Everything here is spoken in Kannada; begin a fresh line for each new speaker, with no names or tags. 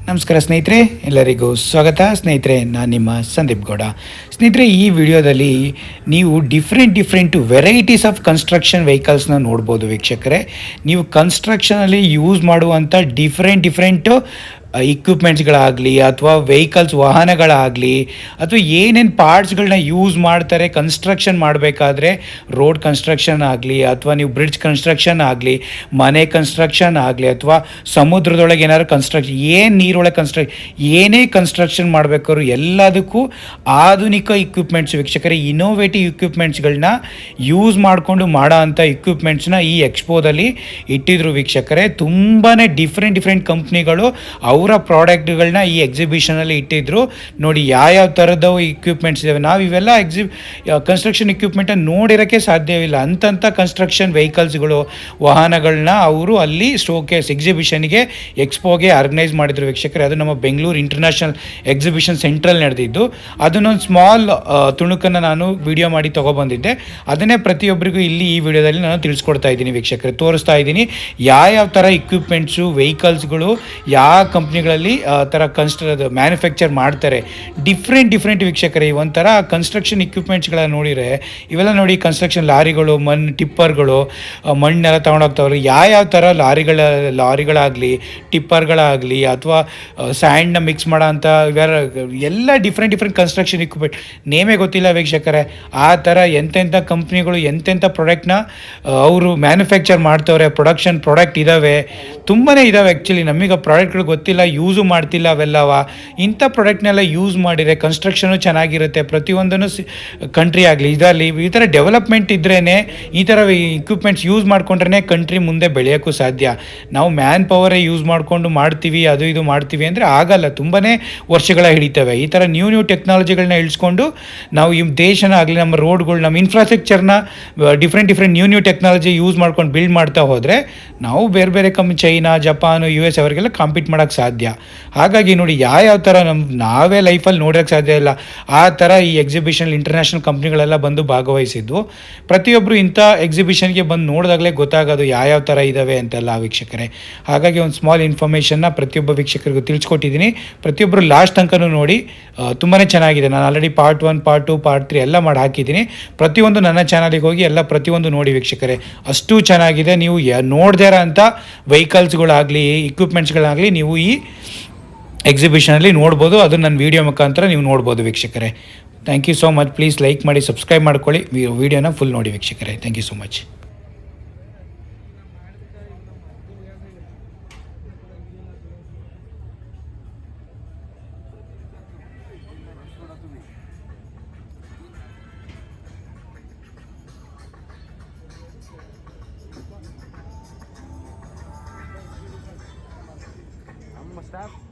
ನಮಸ್ಕಾರ ಸ್ನೇಹಿತರೆ, ಎಲ್ಲರಿಗೂ ಸ್ವಾಗತ. ಸ್ನೇಹಿತರೆ, ನಾನು ನಿಮ್ಮ ಸಂದೀಪ್ ಗೌಡ. ಸ್ನೇಹಿತರೆ, ಈ ವಿಡಿಯೋದಲ್ಲಿ ನೀವು ಡಿಫ್ರೆಂಟ್ ವೆರೈಟೀಸ್ ಆಫ್ ಕನ್ಸ್ಟ್ರಕ್ಷನ್ ವೆಹಿಕಲ್ಸ್ನ ನೋಡ್ಬೋದು ವೀಕ್ಷಕರೇ. ನೀವು ಕನ್ಸ್ಟ್ರಕ್ಷನಲ್ಲಿ ಯೂಸ್ ಮಾಡುವಂಥ ಡಿಫ್ರೆಂಟು ಇಕ್ವಿಪ್ಮೆಂಟ್ಸ್ಗಳಾಗಲಿ ಅಥವಾ ವೆಹಿಕಲ್ಸ್ ವಾಹನಗಳಾಗಲಿ ಅಥವಾ ಏನೇನು ಪಾರ್ಟ್ಸ್ಗಳನ್ನ ಯೂಸ್ ಮಾಡ್ತಾರೆ ಕನ್ಸ್ಟ್ರಕ್ಷನ್ ಮಾಡಬೇಕಾದ್ರೆ, ರೋಡ್ ಕನ್ಸ್ಟ್ರಕ್ಷನ್ ಆಗಲಿ ಅಥವಾ ನೀವು ಬ್ರಿಡ್ಜ್ ಕನ್ಸ್ಟ್ರಕ್ಷನ್ ಆಗಲಿ, ಮನೆ ಕನ್ಸ್ಟ್ರಕ್ಷನ್ ಆಗಲಿ ಅಥವಾ ಸಮುದ್ರದೊಳಗೆ ಏನಾದ್ರು ನೀರೊಳಗೆ ಏನೇ ಕನ್ಸ್ಟ್ರಕ್ಷನ್ ಮಾಡಬೇಕಾದ್ರು ಎಲ್ಲದಕ್ಕೂ ಆಧುನಿಕ ಇಕ್ವಿಪ್ಮೆಂಟ್ಸ್ ವೀಕ್ಷಕರೇ, ಇನೋವೇಟಿವ್ ಇಕ್ವಿಪ್ಮೆಂಟ್ಸ್ಗಳನ್ನ ಯೂಸ್ ಮಾಡಿಕೊಂಡು ಮಾಡೋ ಅಂಥ ಇಕ್ವಿಪ್ಮೆಂಟ್ಸ್ನ ಈ ಎಕ್ಸ್ಪೋದಲ್ಲಿ ಇಟ್ಟಿದ್ರು ವೀಕ್ಷಕರೇ. ತುಂಬಾ ಡಿಫ್ರೆಂಟ್ ಕಂಪ್ನಿಗಳು ಅವರ ಪ್ರಾಡಕ್ಟ್ಗಳನ್ನ ಈ ಎಕ್ಸಿಬಿಷನಲ್ಲಿ ಇಟ್ಟಿದ್ರು. ನೋಡಿ ಯಾವ ಥರದ ಇಕ್ವಿಪ್ಮೆಂಟ್ಸ್ ಇದ್ದಾವೆ. ನಾವು ಇವೆಲ್ಲ ಕನ್ಸ್ಟ್ರಕ್ಷನ್ ಇಕ್ವಿಪ್ಮೆಂಟನ್ನು ನೋಡಿರೋಕ್ಕೆ ಸಾಧ್ಯವಿಲ್ಲ. ಅಂಥ ಕನ್ಸ್ಟ್ರಕ್ಷನ್ ವೆಹಿಕಲ್ಸ್ಗಳು, ವಾಹನಗಳನ್ನ ಅವರು ಅಲ್ಲಿ ಶೋಕೇಸ್ ಎಕ್ಸಿಬಿಷನ್ಗೆ, ಎಕ್ಸ್ಪೋಗೆ ಆರ್ಗನೈಸ್ ಮಾಡಿದ್ರು ವೀಕ್ಷಕರೇ. ಅದು ನಮ್ಮ ಬೆಂಗಳೂರು ಇಂಟರ್ನ್ಯಾಷನಲ್ ಎಕ್ಸಿಬಿಷನ್ ಸೆಂಟ್ರಲ್ಲಿ ನಡೆದಿದ್ದು. ಅದನ್ನೊಂದು ಸ್ಮಾಲ್ ತುಣುಕನ್ನು ನಾನು ವಿಡಿಯೋ ಮಾಡಿ ತೊಗೊಬಂದಿದ್ದೆ. ಅದನ್ನೇ ಪ್ರತಿಯೊಬ್ಬರಿಗೂ ಇಲ್ಲಿ ಈ ವಿಡಿಯೋದಲ್ಲಿ ನಾನು ತಿಳಿಸ್ಕೊಡ್ತಾ ಇದ್ದೀನಿ ವೀಕ್ಷಕರೇ, ತೋರಿಸ್ತಾ ಇದ್ದೀನಿ ಯಾವ ಥರ ಇಕ್ವಿಪ್ಮೆಂಟ್ಸು ವೆಹಿಕಲ್ಸ್ಗಳು ಯಾವ ಕಂಪ್ನಿಗಳಲ್ಲಿ ಥರ ಮ್ಯಾನುಫ್ಯಾಕ್ಚರ್ ಮಾಡ್ತಾರೆ. ಡಿಫ್ರೆಂಟ್ ವೀಕ್ಷಕರೇ. ಒಂಥರ ಕನ್ಸ್ಟ್ರಕ್ಷನ್ ಇಕ್ವಿಪ್ಮೆಂಟ್ಸ್ಗಳನ್ನ ನೋಡಿದರೆ ಇವೆಲ್ಲ ಕನ್ಸ್ಟ್ರಕ್ಷನ್ ಲಾರಿಗಳು, ಟಿಪ್ಪರ್ಗಳು, ಮಣ್ಣೆಲ್ಲ ತೊಗೊಂಡೋಗ್ತಾವ್ರೆ. ಯಾವ ಥರ ಲಾರಿಗಳಾಗಲಿ ಟಿಪ್ಪರ್ಗಳಾಗಲಿ ಅಥವಾ ಸ್ಯಾಂಡ್ನ ಮಿಕ್ಸ್ ಮಾಡೋ ಅಂಥ ಎಲ್ಲ ಡಿಫ್ರೆಂಟ್ ಕನ್ಸ್ಟ್ರಕ್ಷನ್ ಇಕ್ವಿಪ್ಮೆಂಟ್ ನೇಮೇ ಗೊತ್ತಿಲ್ಲ ವೀಕ್ಷಕರೇ. ಆ ಥರ ಎಂತೆಂಥ ಕಂಪ್ನಿಗಳು ಎಂತೆಂಥ ಪ್ರಾಡಕ್ಟ್ನ ಅವರು ಮ್ಯಾನುಫ್ಯಾಕ್ಚರ್ ಮಾಡ್ತವ್ರೆ. ಪ್ರಾಡಕ್ಟ್ ಇದ್ದಾವೆ, ತುಂಬಾ ಇದ್ದಾವೆ. ಆ್ಯಕ್ಚುಲಿ ನಮಗೆ ಪ್ರಾಡಕ್ಟ್ಗಳು ಗೊತ್ತಿಲ್ಲ, ಯೂಸು ಮಾಡ್ತಿಲ್ಲ ಅವೆಲ್ಲವ. ಇಂಥ ಪ್ರಾಡಕ್ಟ್ನೆಲ್ಲ ಯೂಸ್ ಮಾಡಿದರೆ ಕನ್ಸ್ಟ್ರಕ್ಷನು ಚೆನ್ನಾಗಿರುತ್ತೆ. ಪ್ರತಿಯೊಂದನ್ನು ಕಂಟ್ರಿ ಆಗಲಿ ಇದರಲ್ಲಿ ಈ ಥರ ಡೆವಲಪ್ಮೆಂಟ್ ಇದ್ರೇ, ಈ ಥರ ಇಕ್ವಿಪ್ಮೆಂಟ್ಸ್ ಯೂಸ್ ಮಾಡ್ಕೊಂಡ್ರೆ ಕಂಟ್ರಿ ಮುಂದೆ ಬೆಳೆಯೋಕ್ಕೂ ಸಾಧ್ಯ. ನಾವು ಮ್ಯಾನ್ ಪವರೇ ಯೂಸ್ ಮಾಡಿಕೊಂಡು ಮಾಡ್ತೀವಿ, ಇದು ಮಾಡ್ತೀವಿ ಅಂದರೆ ಆಗಲ್ಲ. ತುಂಬಾ ವರ್ಷಗಳ ಹಿಡಿತವೆ. ಈ ಥರ ನ್ಯೂ ಟೆಕ್ನಾಲಜಿಗಳನ್ನ ಇಳಿಸ್ಕೊಂಡು ನಾವು ಈ ದೇಶನ ಆಗಲಿ, ನಮ್ಮ ರೋಡ್ಗಳು, ನಮ್ಮ ಇನ್ಫ್ರಾಸ್ಟ್ರಕ್ಚರ್ನ ಡಿಫ್ರೆಂಟ್ ನ್ಯೂ ಟೆಕ್ನಾಲಜಿ ಯೂಸ್ ಮಾಡ್ಕೊಂಡು ಬಿಲ್ಡ್ ಮಾಡ್ತಾ ಹೋದರೆ ನಾವು ಬೇರೆ ಚೈನಾ, ಜಪಾನು, US ಅವರಿಗೆಲ್ಲ ಕಾಂಪೀಟ್ ಮಾಡೋಕ್ಕೆ ಸಾಧ್ಯ. ಹಾಗಾಗಿ ನೋಡಿ ಯಾವ ಥರ ನಾವೇ ಲೈಫಲ್ಲಿ ನೋಡೋಕ್ಕೆ ಸಾಧ್ಯ ಇಲ್ಲ. ಆ ಥರ ಈ ಎಕ್ಸಿಬಿಷನ್ ಇಂಟರ್ನ್ಯಾಷನಲ್ ಕಂಪ್ನಿಗಳೆಲ್ಲ ಬಂದು ಭಾಗವಹಿಸಿದ್ವು. ಪ್ರತಿಯೊಬ್ಬರು ಇಂಥ ಎಕ್ಸಿಬಿಷನ್ಗೆ ಬಂದು ನೋಡಿದಾಗಲೇ ಗೊತ್ತಾಗೋದು ಯಾವ ಥರ ಇದ್ದಾವೆ ಅಂತೆಲ್ಲ ವೀಕ್ಷಕರೇ. ಹಾಗಾಗಿ ಒಂದು ಸ್ಮಾಲ್ ಇನ್ಫಾರ್ಮೇಷನ್ನ ಪ್ರತಿಯೊಬ್ಬ ವೀಕ್ಷಕರಿಗೂ ತಿಳಿಸ್ಕೊಟ್ಟಿದ್ದೀನಿ. ಪ್ರತಿಯೊಬ್ಬರು ಲಾಸ್ಟ್ ತನಕನೂ ನೋಡಿ. ತುಂಬಾ ಚೆನ್ನಾಗಿದೆ. ನಾನು ಆಲ್ರೆಡಿ ಪಾರ್ಟ್ 1, ಪಾರ್ಟ್ 2, ಪಾರ್ಟ್ 3 ಎಲ್ಲ ಮಾಡಿ ಹಾಕಿದ್ದೀನಿ. ಪ್ರತಿಯೊಂದು ನನ್ನ ಚಾನಲಿಗೆ ಹೋಗಿ ಪ್ರತಿಯೊಂದು ನೋಡಿ ವೀಕ್ಷಕರೇ. ಅಷ್ಟು ಚೆನ್ನಾಗಿದೆ. ನೀವು ನೋಡದೇ ಇರೋ ಅಂಥ ವೆಹಿಕಲ್ಸ್ಗಳಾಗಲಿ ಇಕ್ವಿಪ್ಮೆಂಟ್ಸ್ಗಳಾಗಲಿ ನೀವು ಈ ಎಕ್ಸಿಬಿಷನಲ್ಲಿ ನೋಡ್ಬೋದು. ಅದು ನನ್ನ ವೀಡಿಯೋ ಮುಖಾಂತರ ನೀವು ನೋಡ್ಬೋದು ವೀಕ್ಷಕರೇ. Thank you so much. Please like ಮಾಡಿ, ಸಬ್ಸ್ಕ್ರೈಬ್ ಮಾಡ್ಕೊಳ್ಳಿ. ವೀಡಿಯೋನ ಫುಲ್ ನೋಡಿ ವೀಕ್ಷಕರೇ. Thank you so much.
Staff